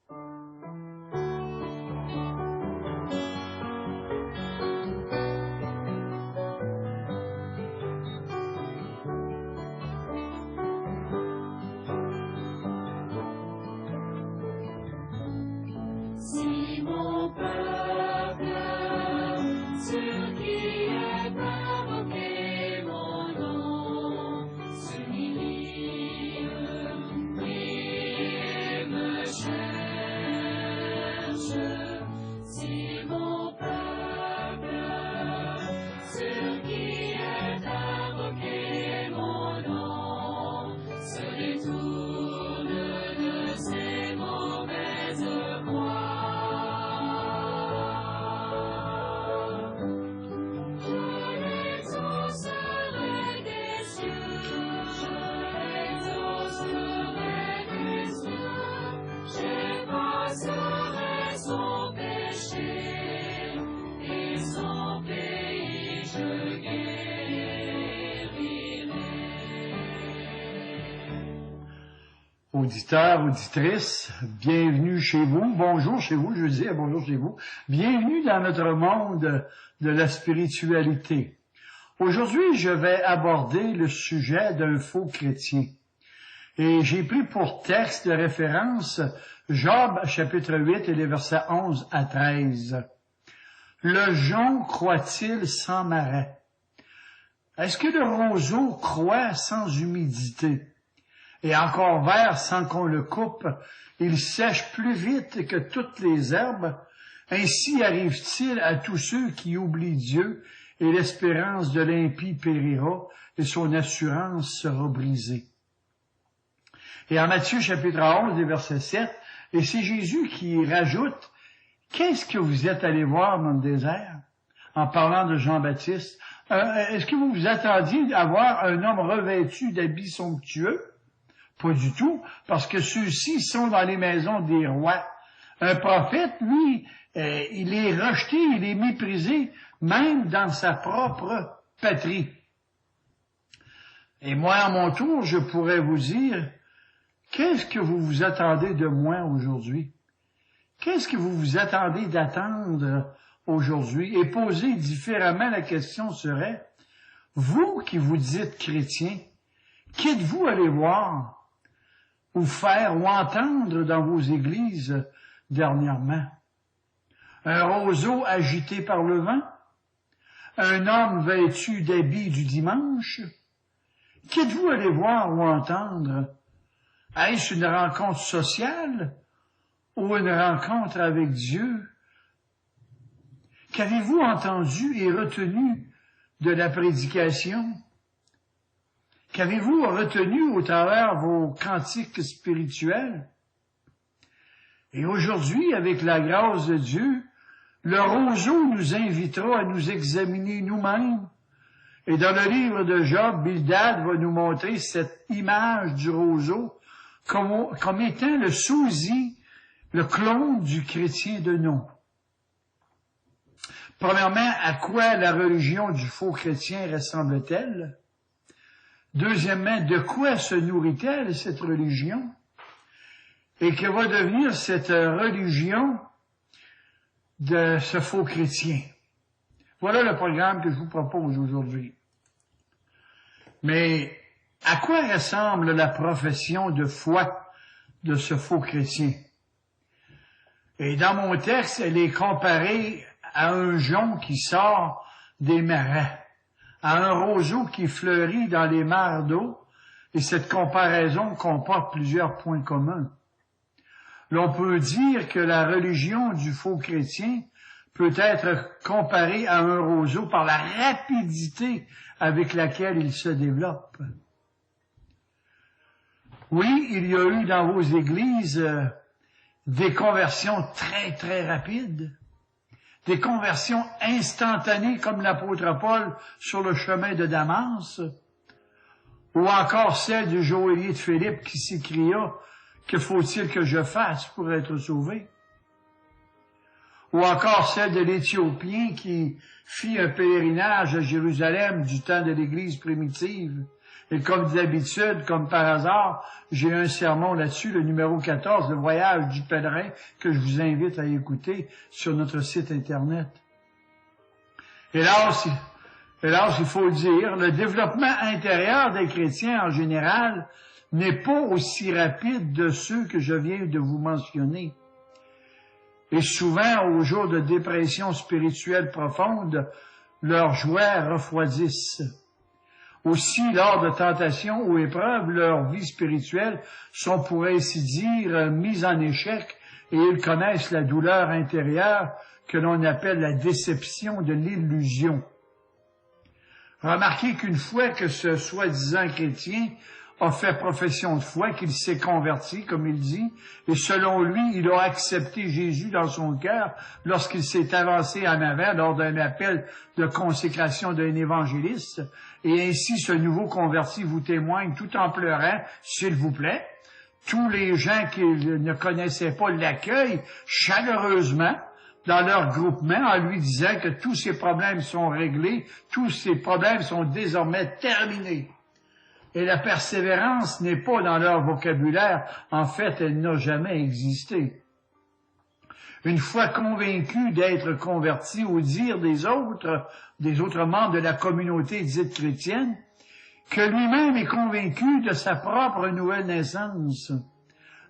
Si mon peuple, sur qui est invoqué mon nom, s'humilie et me cherche. Si mon peuple, sur qui est invoqué mon nom, se détourne de ses mauvaises voies. Auditeurs, auditrices, bienvenue chez vous. Bonjour chez vous, je veux dire bonjour chez vous. Bienvenue dans notre monde de la spiritualité. Aujourd'hui, je vais aborder le sujet d'un faux chrétien. Et j'ai pris pour texte de référence Job, chapitre 8, et les versets 11 à 13. Le jonc croît-il sans marais? Est-ce que le roseau croît sans humidité? Et encore vert sans qu'on le coupe, il sèche plus vite que toutes les herbes. Ainsi arrive-t-il à tous ceux qui oublient Dieu, et l'espérance de l'impie périra, et son assurance sera brisée. Et en Matthieu chapitre 11, verset 7, et c'est Jésus qui rajoute, « Qu'est-ce que vous êtes allé voir dans le désert? » En parlant de Jean-Baptiste, « Est-ce que vous vous attendiez à voir un homme revêtu d'habits somptueux? » Pas du tout, parce que ceux-ci sont dans les maisons des rois. Un prophète, lui, il est rejeté, il est méprisé, même dans sa propre patrie. Et moi, à mon tour, je pourrais vous dire, qu'est-ce que vous vous attendez de moi aujourd'hui? Qu'est-ce que vous vous attendez d'attendre aujourd'hui? Et poser différemment la question serait, vous qui vous dites chrétien, qu'êtes-vous allé voir ou faire ou entendre dans vos églises dernièrement? Un roseau agité par le vent? Un homme vêtu d'habits du dimanche? Qu'êtes-vous allé voir ou entendre? Est-ce une rencontre sociale ou une rencontre avec Dieu? Qu'avez-vous entendu et retenu de la prédication? Qu'avez-vous retenu au travers vos cantiques spirituels? Et aujourd'hui, avec la grâce de Dieu, le roseau nous invitera à nous examiner nous-mêmes. Et dans le livre de Job, Bildad va nous montrer cette image du roseau comme étant le sosie, le clone du chrétien de nom. Premièrement, à quoi la religion du faux chrétien ressemble-t-elle? Deuxièmement, de quoi se nourrit-elle, cette religion? Et que va devenir cette religion de ce faux chrétien? Voilà le programme que je vous propose aujourd'hui. Mais à quoi ressemble la profession de foi de ce faux chrétien? Et dans mon texte, elle est comparée à un jonc qui sort des marais, à un roseau qui fleurit dans les mares d'eau, et cette comparaison comporte plusieurs points communs. L'on peut dire que la religion du faux chrétien peut être comparée à un roseau par la rapidité avec laquelle il se développe. Oui, il y a eu dans vos églises des conversions très, très rapides, des conversions instantanées comme l'apôtre Paul sur le chemin de Damas, ou encore celle du joaillier de Philippe qui s'écria « Que faut-il que je fasse pour être sauvé? » Ou encore celle de l'Éthiopien qui fit un pèlerinage à Jérusalem du temps de l'Église primitive, Et comme d'habitude, comme par hasard, j'ai un sermon là-dessus, le numéro 14, le voyage du pèlerin, que je vous invite à écouter sur notre site Internet. Hélas, il faut le dire, le développement intérieur des chrétiens en général n'est pas aussi rapide de ceux que je viens de vous mentionner. Et souvent, au jour de dépression spirituelle profonde, leurs joies refroidissent. Aussi, lors de tentations ou épreuves, leurs vies spirituelles sont, pour ainsi dire, mises en échec et ils connaissent la douleur intérieure que l'on appelle la déception de l'illusion. Remarquez qu'une fois que ce soi-disant chrétien a fait profession de foi, qu'il s'est converti, comme il dit, et selon lui, il a accepté Jésus dans son cœur lorsqu'il s'est avancé en avant lors d'un appel de consécration d'un évangéliste, et ainsi ce nouveau converti vous témoigne tout en pleurant, s'il vous plaît. Tous les gens qui ne connaissaient pas l'accueillent chaleureusement dans leur groupement en lui disant que tous ses problèmes sont réglés, tous ses problèmes sont désormais terminés. Et la persévérance n'est pas dans leur vocabulaire, en fait, elle n'a jamais existé. Une fois convaincu d'être converti au dire des autres membres de la communauté dite chrétienne, que lui-même est convaincu de sa propre nouvelle naissance.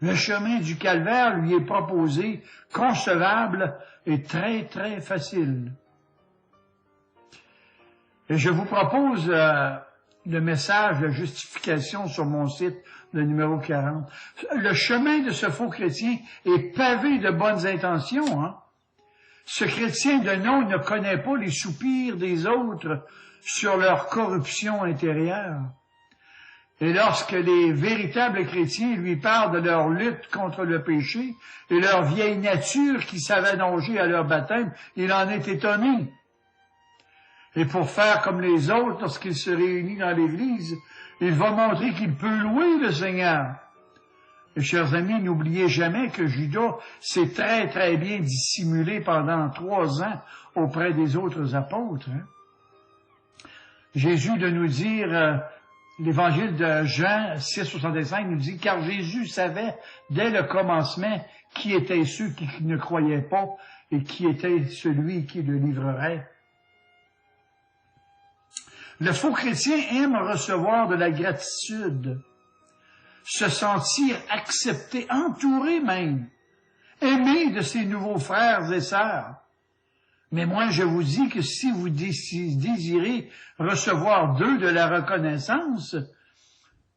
Le chemin du calvaire lui est proposé, concevable et très, très facile. Et je vous propose le message de justification sur mon site, le numéro 40. Le chemin de ce faux chrétien est pavé de bonnes intentions. Ce chrétien de nom ne connaît pas les soupirs des autres sur leur corruption intérieure. Et lorsque les véritables chrétiens lui parlent de leur lutte contre le péché et leur vieille nature qui s'avanongeait à leur baptême, il en est étonné. Et pour faire comme les autres, lorsqu'il se réunit dans l'Église, il va montrer qu'il peut louer le Seigneur. Et chers amis, n'oubliez jamais que Judas s'est très, très bien dissimulé pendant 3 ans auprès des autres apôtres. Jésus de nous dire, l'évangile de Jean 6,65 nous dit, car Jésus savait dès le commencement qui étaient ceux qui ne croyaient pas et qui était celui qui le livrerait. Le faux chrétien aime recevoir de la gratitude, se sentir accepté, entouré même, aimé de ses nouveaux frères et sœurs. Mais moi, je vous dis que si vous désirez recevoir d'eux de la reconnaissance,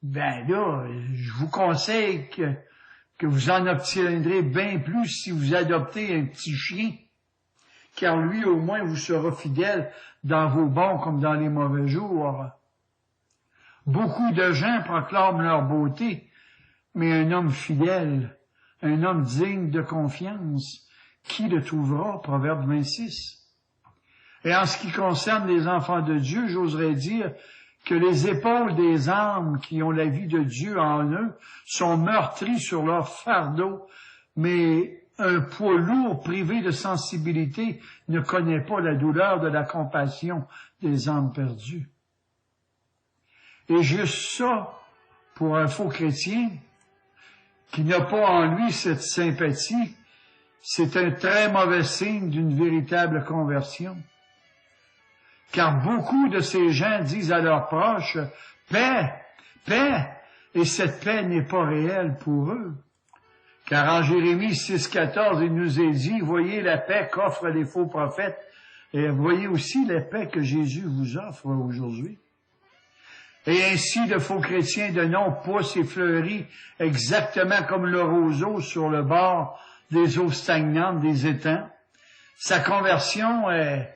ben là, je vous conseille que vous en obtiendrez bien plus si vous adoptez un petit chien, car lui, au moins, vous sera fidèle dans vos bons comme dans les mauvais jours. Beaucoup de gens proclament leur beauté, mais un homme fidèle, un homme digne de confiance, qui le trouvera? Proverbe 26. Et en ce qui concerne les enfants de Dieu, j'oserais dire que les épaules des âmes qui ont la vie de Dieu en eux sont meurtries sur leur fardeau, mais un poids lourd privé de sensibilité ne connaît pas la douleur de la compassion des âmes perdues. Et juste ça, pour un faux chrétien qui n'a pas en lui cette sympathie, c'est un très mauvais signe d'une véritable conversion. Car beaucoup de ces gens disent à leurs proches, « Paix, paix », et cette paix n'est pas réelle pour eux. Car en Jérémie 6,14, il nous est dit, « Voyez la paix qu'offrent les faux prophètes, et voyez aussi la paix que Jésus vous offre aujourd'hui. » Et ainsi, le faux chrétien de nom pousse et fleurit exactement comme le roseau sur le bord des eaux stagnantes des étangs. Sa conversion est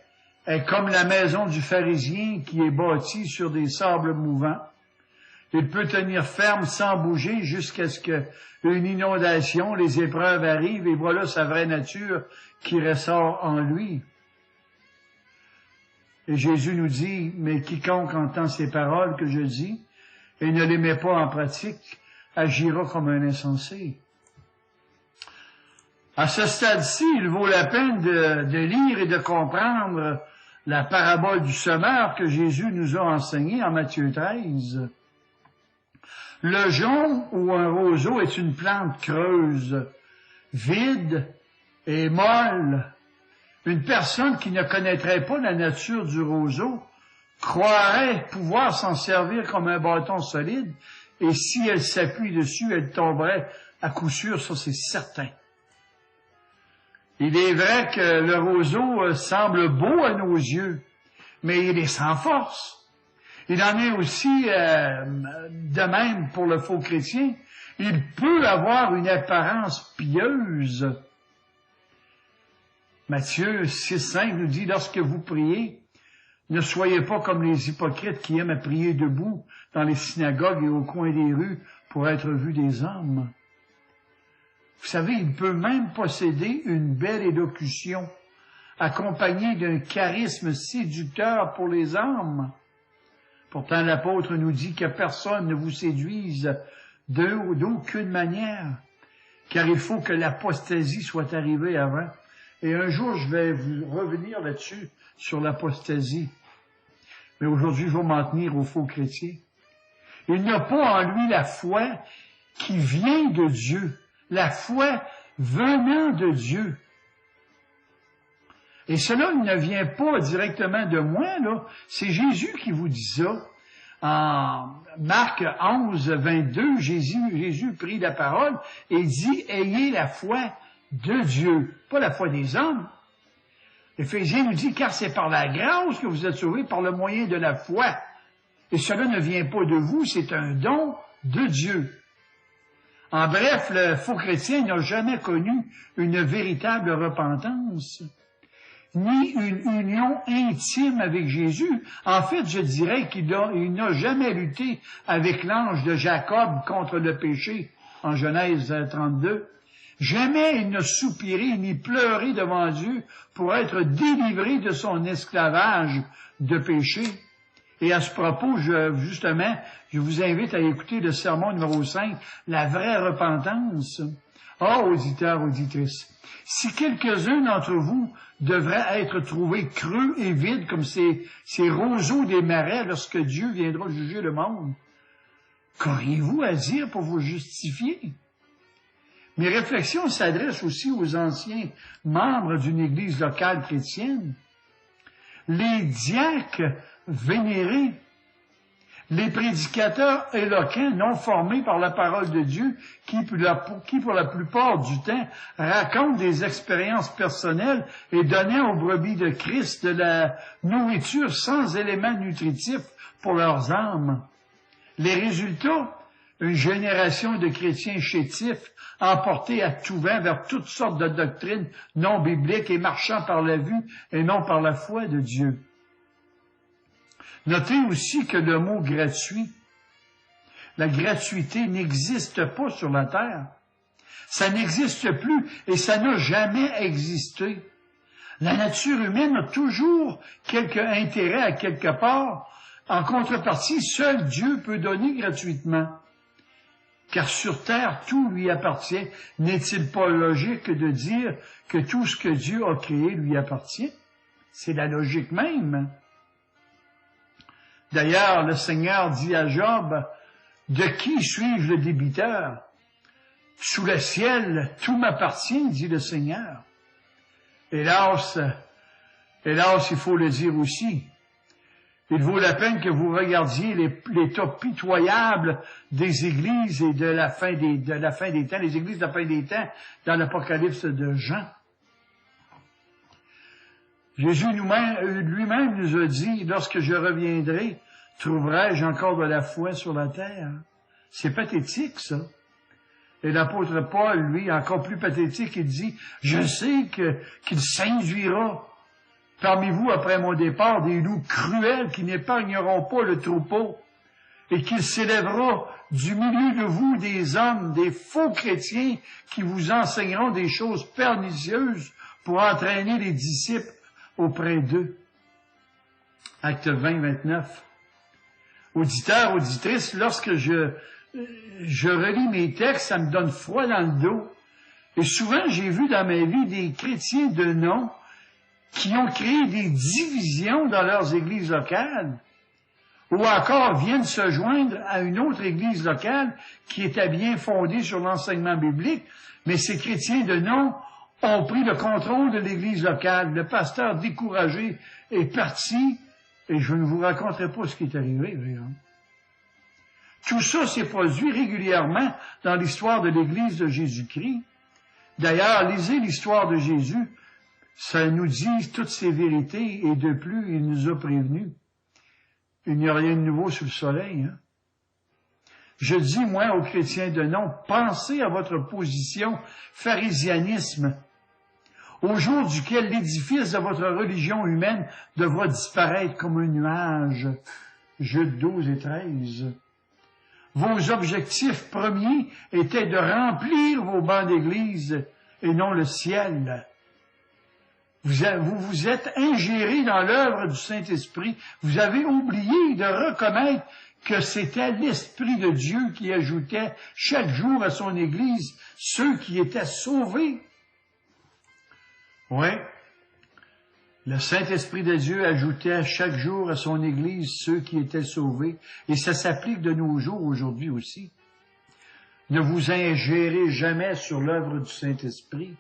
comme la maison du pharisien qui est bâtie sur des sables mouvants. Il peut tenir ferme sans bouger jusqu'à ce qu'une inondation, les épreuves arrivent et voilà sa vraie nature qui ressort en lui. Et Jésus nous dit, mais quiconque entend ces paroles que je dis et ne les met pas en pratique, agira comme un insensé. À ce stade-ci, il vaut la peine de lire et de comprendre la parabole du semeur que Jésus nous a enseignée en Matthieu 13. Le jonc ou un roseau est une plante creuse, vide et molle. Une personne qui ne connaîtrait pas la nature du roseau croirait pouvoir s'en servir comme un bâton solide, et si elle s'appuie dessus, elle tomberait à coup sûr, ça c'est certain. Il est vrai que le roseau semble beau à nos yeux, mais il est sans force. Il en est aussi de même pour le faux chrétien. Il peut avoir une apparence pieuse. Matthieu 6,5 nous dit, lorsque vous priez, ne soyez pas comme les hypocrites qui aiment à prier debout dans les synagogues et au coin des rues pour être vus des hommes. Vous savez, il peut même posséder une belle élocution, accompagnée d'un charisme séducteur pour les hommes. Pourtant, l'apôtre nous dit que personne ne vous séduise d'aucune manière, car il faut que l'apostasie soit arrivée avant. Et un jour, je vais vous revenir là-dessus, sur l'apostasie. Mais aujourd'hui, je vais m'en tenir aux faux chrétiens. Il n'a pas en lui la foi qui vient de Dieu, la foi venant de Dieu. Et cela ne vient pas directement de moi, là. C'est Jésus qui vous dit ça. En Marc 11, 22, Jésus prit la parole et dit, ayez la foi de Dieu, pas la foi des hommes. Éphésiens nous dit, car c'est par la grâce que vous êtes sauvés par le moyen de la foi. Et cela ne vient pas de vous, c'est un don de Dieu. En bref, le faux chrétien n'a jamais connu une véritable repentance, ni une union intime avec Jésus. En fait, je dirais qu'il n'a jamais lutté avec l'ange de Jacob contre le péché, en Genèse 32. Jamais il n'a soupiré ni pleuré devant Dieu pour être délivré de son esclavage de péché. Et à ce propos, justement, je vous invite à écouter le sermon numéro 5, la vraie repentance. Auditeurs, auditrices, si quelques-uns d'entre vous devraient être trouvés creux et vides comme ces roseaux des marais lorsque Dieu viendra juger le monde, qu'auriez-vous à dire pour vous justifier? Mes réflexions s'adressent aussi aux anciens membres d'une église locale chrétienne, les diacres vénérés, les prédicateurs éloquents non formés par la parole de Dieu qui pour la plupart du temps racontent des expériences personnelles et donnant aux brebis de Christ de la nourriture sans éléments nutritifs pour leurs âmes. Les résultats, une génération de chrétiens chétifs emportés à tout vent vers toutes sortes de doctrines non bibliques et marchant par la vue et non par la foi de Dieu. Notez aussi que le mot gratuit, la gratuité n'existe pas sur la terre. Ça n'existe plus et ça n'a jamais existé. La nature humaine a toujours quelque intérêt à quelque part. En contrepartie, seul Dieu peut donner gratuitement. Car sur terre, tout lui appartient. N'est-il pas logique de dire que tout ce que Dieu a créé lui appartient? C'est la logique même. D'ailleurs, le Seigneur dit à Job, « De qui suis-je le débiteur? Sous le ciel, tout m'appartient, dit le Seigneur. » Hélas, il faut le dire aussi, il vaut la peine que vous regardiez l'état pitoyable des églises et de la fin des temps, les églises de la fin des temps, dans l'Apocalypse de Jean. Jésus lui-même nous a dit, lorsque je reviendrai, trouverai-je encore de la foi sur la terre? C'est pathétique, ça. Et l'apôtre Paul, lui, encore plus pathétique, il dit, je sais qu'il s'induira parmi vous, après mon départ, des loups cruels qui n'épargneront pas le troupeau, et qu'il s'élèvera du milieu de vous des hommes, des faux chrétiens, qui vous enseigneront des choses pernicieuses pour entraîner les disciples auprès d'eux. Acte 20, 29. Auditeurs, auditrices, lorsque je relis mes textes, ça me donne froid dans le dos. Et souvent, j'ai vu dans ma vie des chrétiens de nom qui ont créé des divisions dans leurs églises locales. ou encore viennent se joindre à une autre église locale qui était bien fondée sur l'enseignement biblique, mais ces chrétiens de nom ont pris le contrôle de l'église locale. Le pasteur, découragé, est parti, et je ne vous raconterai pas ce qui est arrivé. Tout ça s'est produit régulièrement dans l'histoire de l'église de Jésus-Christ. D'ailleurs, lisez l'histoire de Jésus, ça nous dit toutes ces vérités, et de plus, il nous a prévenus. Il n'y a rien de nouveau sous le soleil. Je dis, moi, aux chrétiens de nom, pensez à votre position pharisianisme, au jour duquel l'édifice de votre religion humaine devra disparaître comme un nuage. Jude 12 et 13. Vos objectifs premiers étaient de remplir vos bancs d'église et non le ciel. Vous vous êtes ingéré dans l'œuvre du Saint-Esprit. Vous avez oublié de reconnaître que c'était l'Esprit de Dieu qui ajoutait chaque jour à son Église ceux qui étaient sauvés. Oui, le Saint-Esprit de Dieu ajoutait chaque jour à son Église ceux qui étaient sauvés. Et ça s'applique de nos jours aujourd'hui aussi. Ne vous ingérez jamais sur l'œuvre du Saint-Esprit.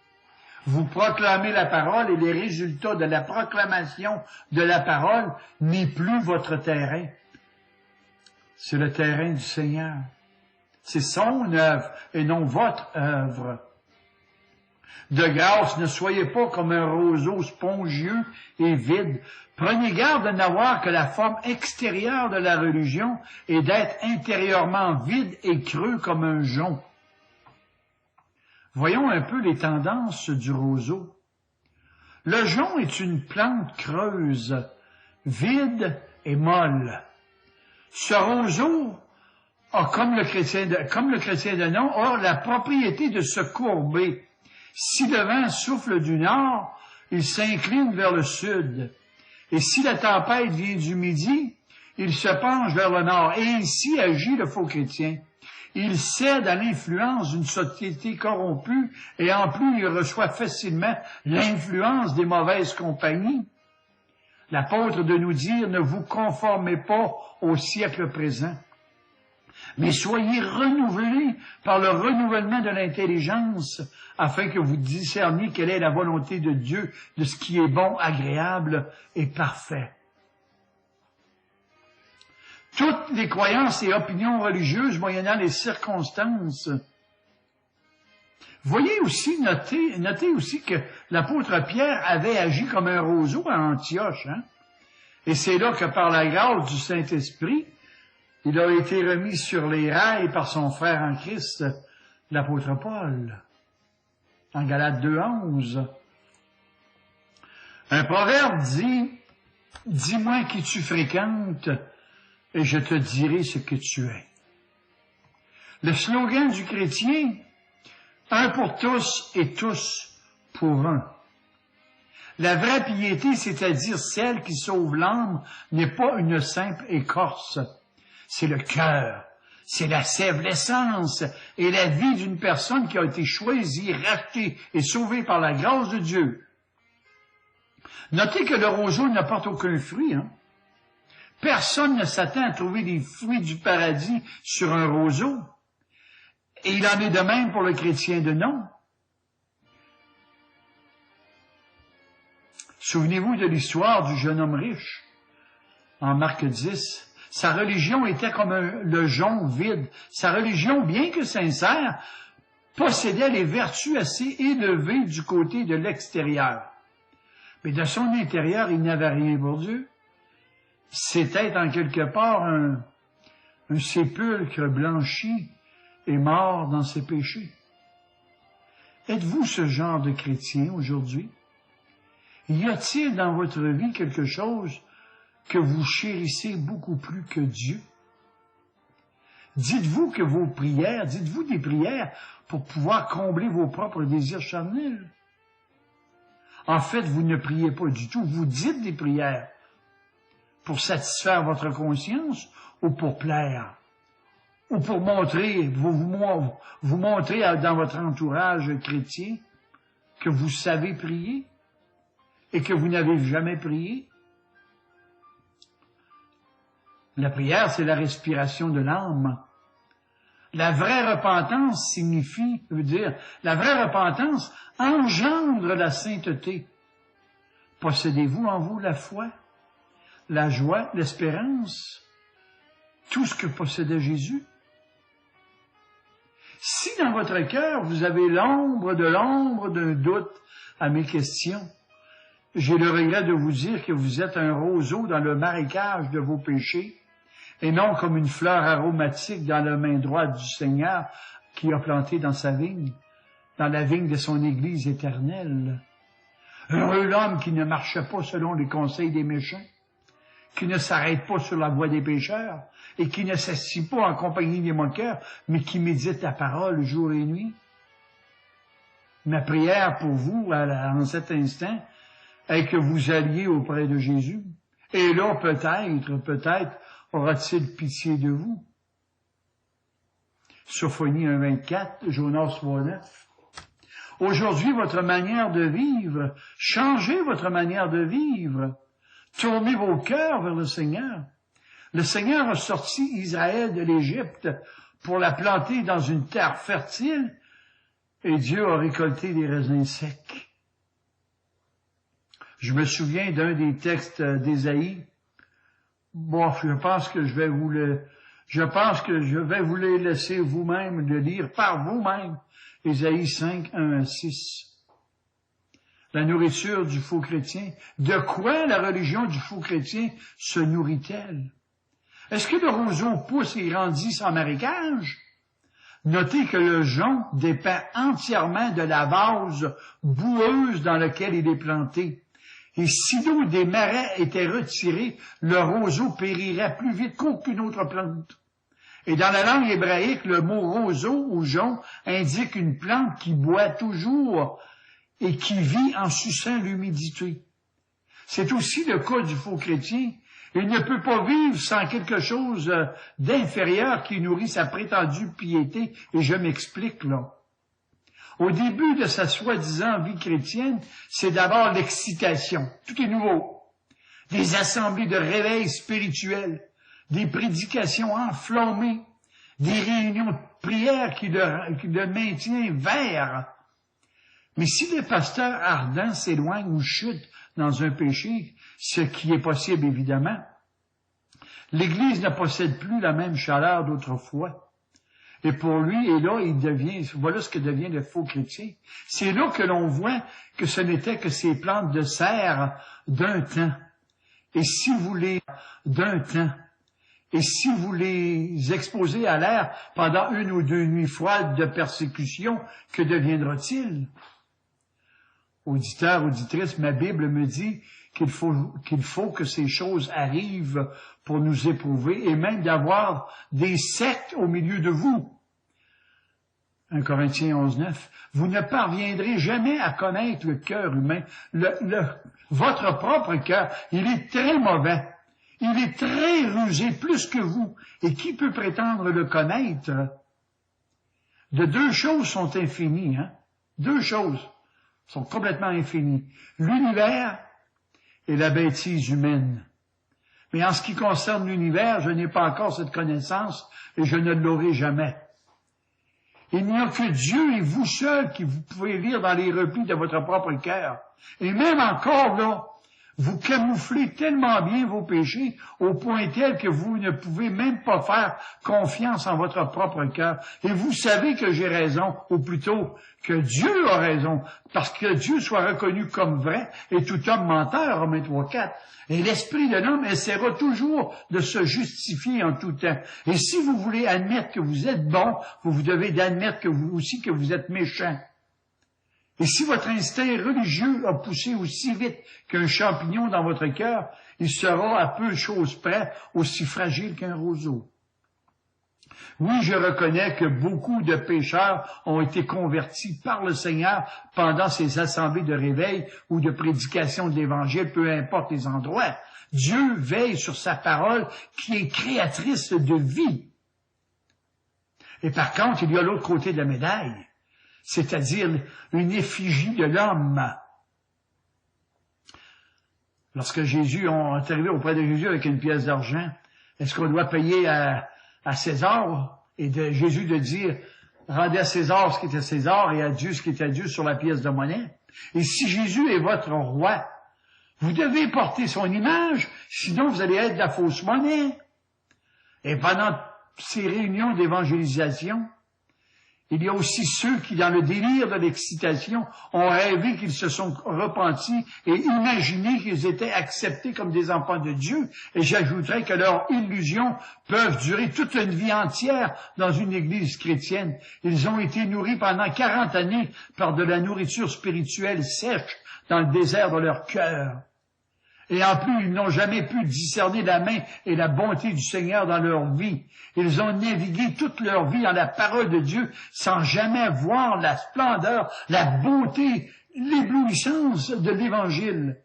Vous proclamez la parole et les résultats de la proclamation de la parole n'est plus votre terrain. C'est le terrain du Seigneur. C'est son œuvre et non votre œuvre. De grâce, ne soyez pas comme un roseau spongieux et vide. Prenez garde de n'avoir que la forme extérieure de la religion et d'être intérieurement vide et creux comme un jonc. Voyons un peu les tendances du roseau. Le jonc est une plante creuse, vide et molle. Ce roseau a, comme le chrétien de nom, a la propriété de se courber. Si le vent souffle du nord, il s'incline vers le sud. Et si la tempête vient du midi, il se penche vers le nord. Et ainsi agit le faux chrétien. Il cède à l'influence d'une société corrompue et en plus il reçoit facilement l'influence des mauvaises compagnies. L'apôtre de nous dire, ne vous conformez pas au siècle présent, mais soyez renouvelés par le renouvellement de l'intelligence, afin que vous discerniez quelle est la volonté de Dieu, de ce qui est bon, agréable et parfait. Toutes les croyances et opinions religieuses moyennant les circonstances. Voyez aussi, notez aussi que l'apôtre Pierre avait agi comme un roseau à Antioche. Et c'est là que par la grâce du Saint-Esprit, il a été remis sur les rails par son frère en Christ, l'apôtre Paul, en Galates 2:11. Un proverbe dit, « Dis-moi qui tu fréquentes, et je te dirai ce que tu es. » Le slogan du chrétien, « Un pour tous et tous pour un ». La vraie piété, c'est-à-dire celle qui sauve l'âme, n'est pas une simple écorce. C'est le cœur, c'est la sève, l'essence et la vie d'une personne qui a été choisie, rachetée et sauvée par la grâce de Dieu. Notez que le roseau n'apporte aucun fruit. Personne ne s'attend à trouver des fruits du paradis sur un roseau. Et il en est de même pour le chrétien de nom. Souvenez-vous de l'histoire du jeune homme riche, en Marc 10. Sa religion était comme le jonc vide. Sa religion, bien que sincère, possédait les vertus assez élevées du côté de l'extérieur. Mais de son intérieur, il n'avait rien pour Dieu. C'était en quelque part un sépulcre blanchi et mort dans ses péchés. Êtes-vous ce genre de chrétien aujourd'hui? Y a-t-il dans votre vie quelque chose que vous chérissez beaucoup plus que Dieu? Dites-vous que vos prières, dites-vous des prières pour pouvoir combler vos propres désirs charnels? En fait, vous ne priez pas du tout, vous dites des prières pour satisfaire votre conscience ou pour plaire, ou pour montrer, vous montrer dans votre entourage chrétien que vous savez prier et que vous n'avez jamais prié. La prière, c'est la respiration de l'âme. La vraie repentance veut dire, la vraie repentance engendre la sainteté. Possédez-vous en vous la foi, la joie, l'espérance, tout ce que possédait Jésus? Si dans votre cœur vous avez l'ombre d'un doute à mes questions, j'ai le regret de vous dire que vous êtes un roseau dans le marécage de vos péchés, et non comme une fleur aromatique dans la main droite du Seigneur qui a planté dans sa vigne, dans la vigne de son Église éternelle. Heureux l'homme qui ne marche pas selon les conseils des méchants, qui ne s'arrête pas sur la voie des pécheurs, et qui ne s'assit pas en compagnie des moqueurs, mais qui médite la parole jour et nuit. Ma prière pour vous, en cet instant, est que vous alliez auprès de Jésus. Et là, peut-être, aura-t-il pitié de vous. Sophonie 1.24, Jonas 3.9. Aujourd'hui, votre manière de vivre, changez votre manière de vivre. Tournez vos cœurs vers le Seigneur. Le Seigneur a sorti Israël de l'Égypte pour la planter dans une terre fertile, et Dieu a récolté des raisins secs. Je me souviens d'un des textes d'Ésaïe. Bon, je pense que je vais vous les laisser vous-même le lire par vous-même. Ésaïe 5, 1 à 6. La nourriture du faux chrétien. De quoi la religion du faux chrétien se nourrit-elle? Est-ce que le roseau pousse et grandit sans marécage? Notez que le jonc dépend entièrement de la vase boueuse dans laquelle il est planté. Et si l'eau des marais était retirée, le roseau périrait plus vite qu'aucune autre plante. Et dans la langue hébraïque, le mot roseau ou jonc indique une plante qui boit toujours et qui vit en suçant l'humidité. C'est aussi le cas du faux chrétien. Il ne peut pas vivre sans quelque chose d'inférieur qui nourrit sa prétendue piété, et je m'explique là. Au début de sa soi-disant vie chrétienne, c'est d'abord l'excitation. Tout est nouveau. Des assemblées de réveil spirituel, des prédications enflammées, des réunions de prière qui le maintiennent vert. Mais si le pasteur ardent s'éloigne ou chute dans un péché, ce qui est possible évidemment, l'Église ne possède plus la même chaleur d'autrefois. Et pour lui, et là, voilà ce que devient le faux chrétien. C'est là que l'on voit que ce n'était que ces plantes de serre d'un temps. Et si vous les exposez à l'air pendant 1 ou 2 nuits froides de persécution, que deviendra-t-il? Auditeur, auditrice, ma Bible me dit qu'il faut que ces choses arrivent pour nous éprouver et même d'avoir des sectes au milieu de vous. 1 Corinthiens 11.9. Vous ne parviendrez jamais à connaître le cœur humain. Votre propre cœur, il est très mauvais. Il est très rusé, plus que vous. Et qui peut prétendre le connaître? De 2 choses sont infinies, 2 choses sont complètement infinies. L'univers et la bêtise humaine. Mais en ce qui concerne l'univers, je n'ai pas encore cette connaissance et je ne l'aurai jamais. Il n'y a que Dieu et vous seuls qui vous pouvez lire dans les replis de votre propre cœur. Et même encore là, vous camouflez tellement bien vos péchés au point tel que vous ne pouvez même pas faire confiance en votre propre cœur. Et vous savez que j'ai raison, ou plutôt que Dieu a raison, parce que Dieu soit reconnu comme vrai et tout homme menteur, Romains 3.4. Et l'esprit de l'homme essaiera toujours de se justifier en tout temps. Et si vous voulez admettre que vous êtes bon, vous devez admettre que vous êtes méchant. Et si votre instinct religieux a poussé aussi vite qu'un champignon dans votre cœur, il sera à peu de choses près aussi fragile qu'un roseau. Oui, je reconnais que beaucoup de pécheurs ont été convertis par le Seigneur pendant ces assemblées de réveil ou de prédication de l'Évangile, peu importe les endroits. Dieu veille sur sa parole qui est créatrice de vie. Et par contre, il y a l'autre côté de la médaille, c'est-à-dire une effigie de l'homme. Lorsque Jésus est arrivé auprès de Jésus avec une pièce d'argent, Est-ce qu'on doit payer à César? Et de Jésus de dire, rendez à César ce qui est à César et à Dieu ce qui est à Dieu sur la pièce de monnaie. Et si Jésus est votre roi, vous devez porter son image, sinon vous allez être de la fausse monnaie. Et pendant ces réunions d'évangélisation, il y a aussi ceux qui, dans le délire de l'excitation, ont rêvé qu'ils se sont repentis et imaginé qu'ils étaient acceptés comme des enfants de Dieu. Et j'ajouterais que leurs illusions peuvent durer toute une vie entière dans une église chrétienne. Ils ont été nourris pendant 40 années par de la nourriture spirituelle sèche dans le désert de leur cœur. Et en plus, ils n'ont jamais pu discerner la main et la bonté du Seigneur dans leur vie. Ils ont navigué toute leur vie dans la parole de Dieu sans jamais voir la splendeur, la beauté, l'éblouissance de l'Évangile.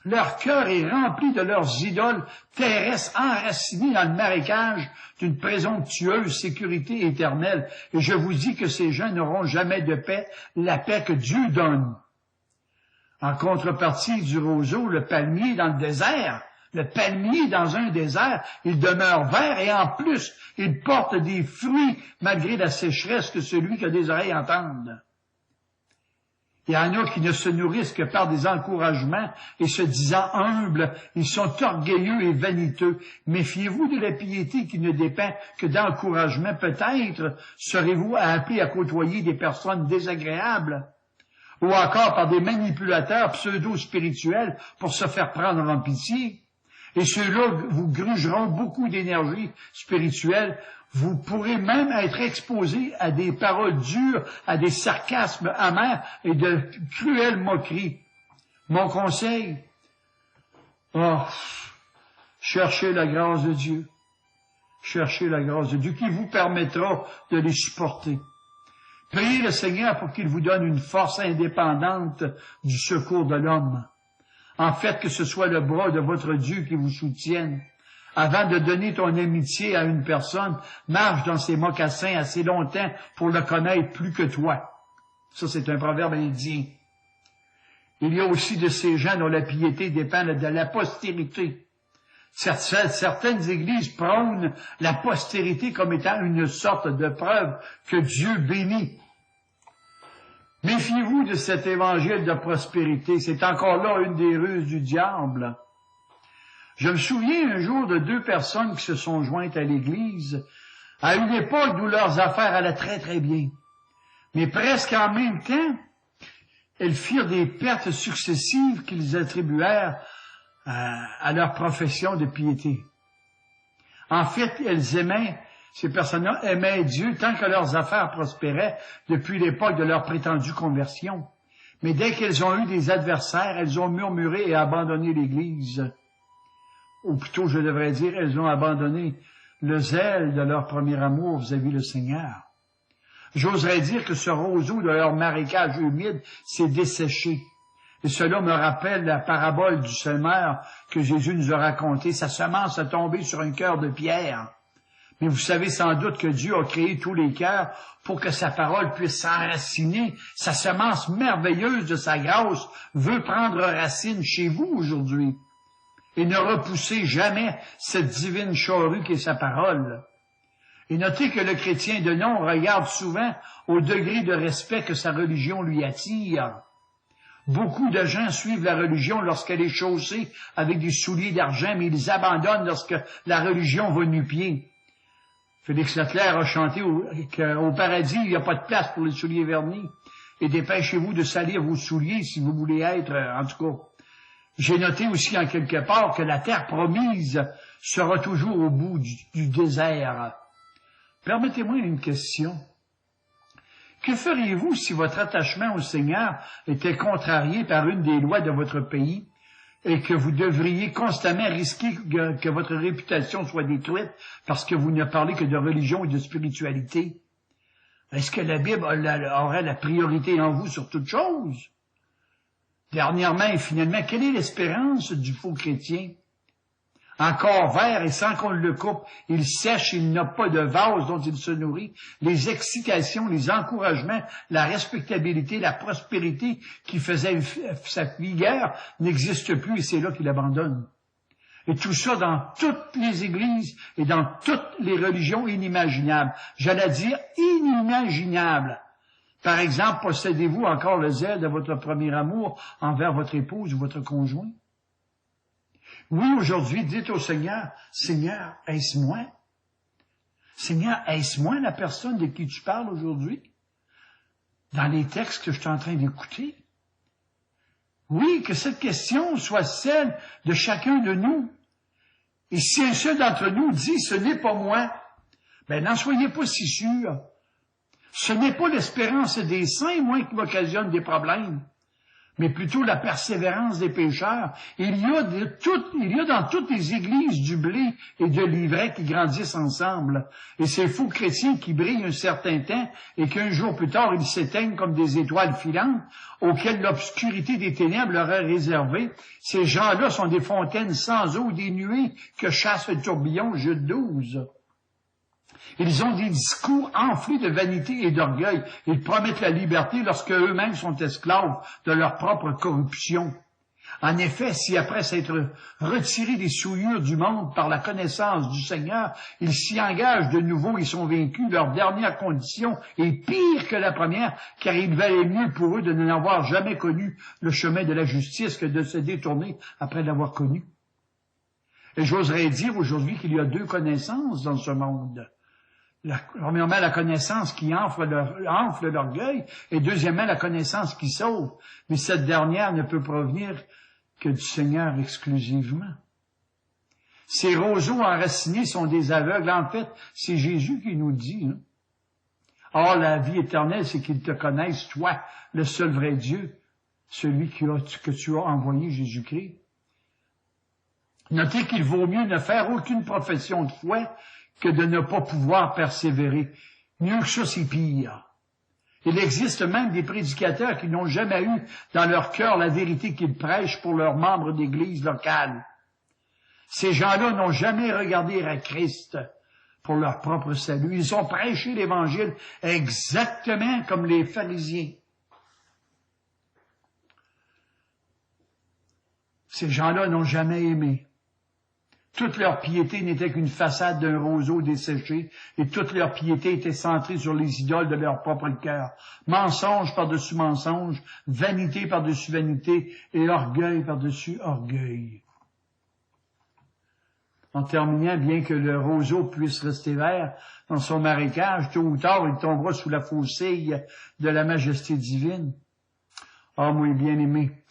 Leur cœur est rempli de leurs idoles terrestres enracinées dans le marécage d'une présomptueuse sécurité éternelle. Et je vous dis que ces gens n'auront jamais de paix, la paix que Dieu donne. En contrepartie du roseau, le palmier dans le désert, le palmier dans un désert, il demeure vert et en plus, il porte des fruits malgré la sécheresse que celui qui a des oreilles entende. Il y en a qui ne se nourrissent que par des encouragements et se disant humbles, ils sont orgueilleux et vaniteux. Méfiez-vous de la piété qui ne dépend que d'encouragement. Peut-être serez-vous appelés à côtoyer des personnes désagréables, ou encore par des manipulateurs pseudo-spirituels pour se faire prendre en pitié. Et ceux-là vous grugeront beaucoup d'énergie spirituelle. Vous pourrez même être exposé à des paroles dures, à des sarcasmes amers et de cruelles moqueries. Mon conseil, cherchez la grâce de Dieu. Cherchez la grâce de Dieu qui vous permettra de les supporter. Priez le Seigneur pour qu'il vous donne une force indépendante du secours de l'homme. En fait, que ce soit le bras de votre Dieu qui vous soutienne. Avant de donner ton amitié à une personne, marche dans ses mocassins assez longtemps pour le connaître plus que toi. Ça, c'est un proverbe indien. Il y a aussi de ces gens dont la piété dépend de la postérité. Certaines églises prônent la postérité comme étant une sorte de preuve que Dieu bénit. Méfiez-vous de cet évangile de prospérité. C'est encore là une des ruses du diable. Je me souviens un jour de 2 personnes qui se sont jointes à l'église à une époque où leurs affaires allaient très très bien. Mais presque en même temps, elles firent des pertes successives qu'ils attribuèrent à leur profession de piété. En fait, ces personnes-là aimaient Dieu tant que leurs affaires prospéraient depuis l'époque de leur prétendue conversion. Mais dès qu'elles ont eu des adversaires, elles ont murmuré et abandonné l'Église. Ou plutôt, je devrais dire, elles ont abandonné le zèle de leur premier amour vis-à-vis le Seigneur. J'oserais dire que ce roseau de leur marécage humide s'est desséché. Et cela me rappelle la parabole du semeur que Jésus nous a racontée. Sa semence a tombé sur un cœur de pierre. Mais vous savez sans doute que Dieu a créé tous les cœurs pour que sa parole puisse s'enraciner. Sa semence merveilleuse de sa grâce veut prendre racine chez vous aujourd'hui. Et ne repoussez jamais cette divine charrue qui est sa parole. Et notez que le chrétien de nom regarde souvent au degré de respect que sa religion lui attire. Beaucoup de gens suivent la religion lorsqu'elle est chaussée avec des souliers d'argent, mais ils abandonnent lorsque la religion va nu-pieds. Félix Leclerc a chanté qu'au paradis, il n'y a pas de place pour les souliers vernis. Et dépêchez-vous de salir vos souliers si vous voulez être, en tout cas. J'ai noté aussi en quelque part que la terre promise sera toujours au bout du désert. Permettez-moi une question. Que feriez-vous si votre attachement au Seigneur était contrarié par une des lois de votre pays et que vous devriez constamment risquer que votre réputation soit détruite parce que vous ne parlez que de religion et de spiritualité? Est-ce que la Bible aurait la priorité en vous sur toute chose? Dernièrement et finalement, quelle est l'espérance du faux chrétien? Encore vert et sans qu'on le coupe, il sèche, il n'a pas de vase dont il se nourrit. Les excitations, les encouragements, la respectabilité, la prospérité qui faisait sa vigueur n'existent plus et c'est là qu'il abandonne. Et tout ça dans toutes les églises et dans toutes les religions inimaginables. J'allais dire inimaginables. Par exemple, possédez-vous encore le zèle de votre premier amour envers votre épouse ou votre conjoint? Oui, aujourd'hui, dites au Seigneur, Seigneur, est-ce moi? Seigneur, est-ce moi la personne de qui tu parles aujourd'hui? Dans les textes que je suis en train d'écouter? Oui, que cette question soit celle de chacun de nous. Et si un seul d'entre nous dit, ce n'est pas moi, ben n'en soyez pas si sûrs. Ce n'est pas l'espérance des saints, moi, qui m'occasionne des problèmes, mais plutôt la persévérance des pécheurs. Il y a dans toutes les églises du blé et de l'ivraie qui grandissent ensemble. Et ces faux chrétiens qui brillent un certain temps et qu'un jour plus tard ils s'éteignent comme des étoiles filantes auxquelles l'obscurité des ténèbres leur est réservée. Ces gens-là sont des fontaines sans eau, des nuées que chasse le tourbillon, Jude 12. Ils ont des discours enflés de vanité et d'orgueil. Ils promettent la liberté lorsque eux-mêmes sont esclaves de leur propre corruption. En effet, si après s'être retirés des souillures du monde par la connaissance du Seigneur, ils s'y engagent de nouveau et sont vaincus, leur dernière condition est pire que la première, car il valait mieux pour eux de n'avoir jamais connu le chemin de la justice que de se détourner après l'avoir connu. Et j'oserais dire aujourd'hui qu'il y a deux connaissances dans ce monde. Premièrement, la connaissance qui enfle l'orgueil, et deuxièmement, la connaissance qui sauve. Mais cette dernière ne peut provenir que du Seigneur exclusivement. Ces roseaux enracinés sont des aveugles. En fait, c'est Jésus qui nous dit. Or, la vie éternelle, c'est qu'ils te connaissent, toi, le seul vrai Dieu, celui que tu as envoyé, Jésus-Christ. Notez qu'il vaut mieux ne faire aucune profession de foi que de ne pas pouvoir persévérer. Mieux que ça, c'est pire. Il existe même des prédicateurs qui n'ont jamais eu dans leur cœur la vérité qu'ils prêchent pour leurs membres d'église locale. Ces gens-là n'ont jamais regardé à Christ pour leur propre salut. Ils ont prêché l'Évangile exactement comme les pharisiens. Ces gens-là n'ont jamais aimé. Toute leur piété n'était qu'une façade d'un roseau desséché, et toute leur piété était centrée sur les idoles de leur propre cœur. Mensonge par-dessus mensonge, vanité par-dessus vanité, et orgueil par-dessus orgueil. En terminant, bien que le roseau puisse rester vert dans son marécage, tôt ou tard, il tombera sous la faucille de la majesté divine. Ah, moi, bien-aimé,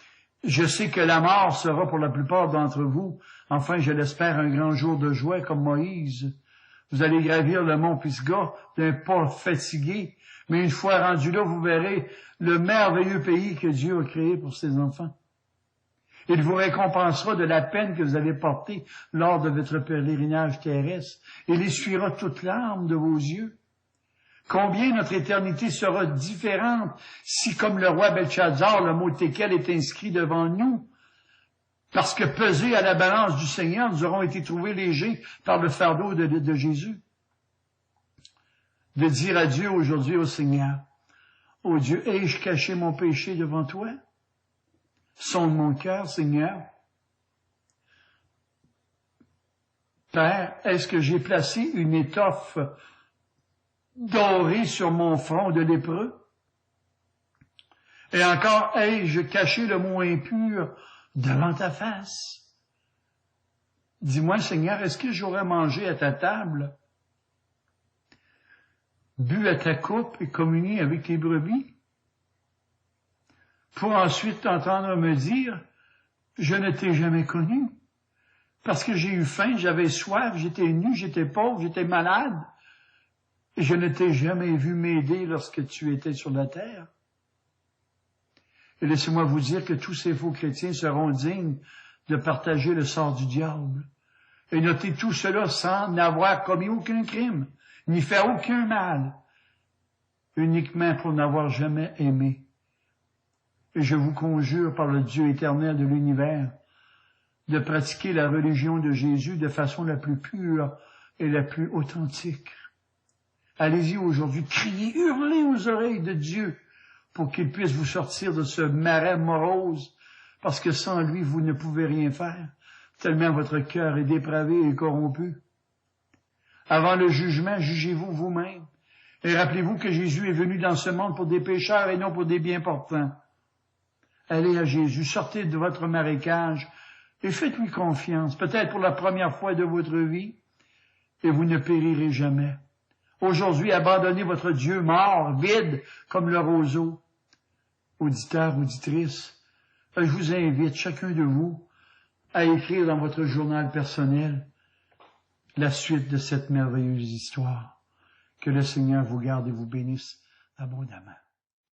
je sais que la mort sera pour la plupart d'entre vous, enfin, je l'espère, un grand jour de joie comme Moïse. Vous allez gravir le mont Pisgah d'un pas fatigué, mais une fois rendu là, vous verrez le merveilleux pays que Dieu a créé pour ses enfants. Il vous récompensera de la peine que vous avez portée lors de votre pèlerinage terrestre. Il essuiera toute larme de vos yeux. Combien notre éternité sera différente si, comme le roi Belshazzar, le mot Tékel est inscrit devant nous, parce que pesés à la balance du Seigneur, nous aurons été trouvés légers par le fardeau de Jésus. De dire à Dieu aujourd'hui, au Seigneur, ô Dieu, ai-je caché mon péché devant toi? Sonde mon cœur, Seigneur. Père, est-ce que j'ai placé une étoffe dorée sur mon front de lépreux? Et encore, ai-je caché le mot impur devant ta face? Dis-moi, Seigneur, est-ce que j'aurais mangé à ta table, bu à ta coupe et communié avec tes brebis, pour ensuite t'entendre me dire, je ne t'ai jamais connu, parce que j'ai eu faim, j'avais soif, j'étais nu, j'étais pauvre, j'étais malade, et je ne t'ai jamais vu m'aider lorsque tu étais sur la terre. Et laissez-moi vous dire que tous ces faux chrétiens seront dignes de partager le sort du diable. Et notez tout cela sans n'avoir commis aucun crime, ni fait aucun mal, uniquement pour n'avoir jamais aimé. Et je vous conjure par le Dieu éternel de l'univers de pratiquer la religion de Jésus de façon la plus pure et la plus authentique. Allez-y aujourd'hui, criez, hurlez aux oreilles de Dieu pour qu'il puisse vous sortir de ce marais morose, parce que sans lui, vous ne pouvez rien faire. tellement votre cœur est dépravé et corrompu. Avant le jugement, jugez-vous vous-même. Et rappelez-vous que Jésus est venu dans ce monde pour des pécheurs et non pour des bien-portants. Allez à Jésus, sortez de votre marécage et faites-lui confiance, peut-être pour la première fois de votre vie, et vous ne périrez jamais. Aujourd'hui, abandonnez votre Dieu mort, vide comme le roseau. Auditeurs, auditrices, je vous invite, chacun de vous, à écrire dans votre journal personnel la suite de cette merveilleuse histoire. Que le Seigneur vous garde et vous bénisse abondamment.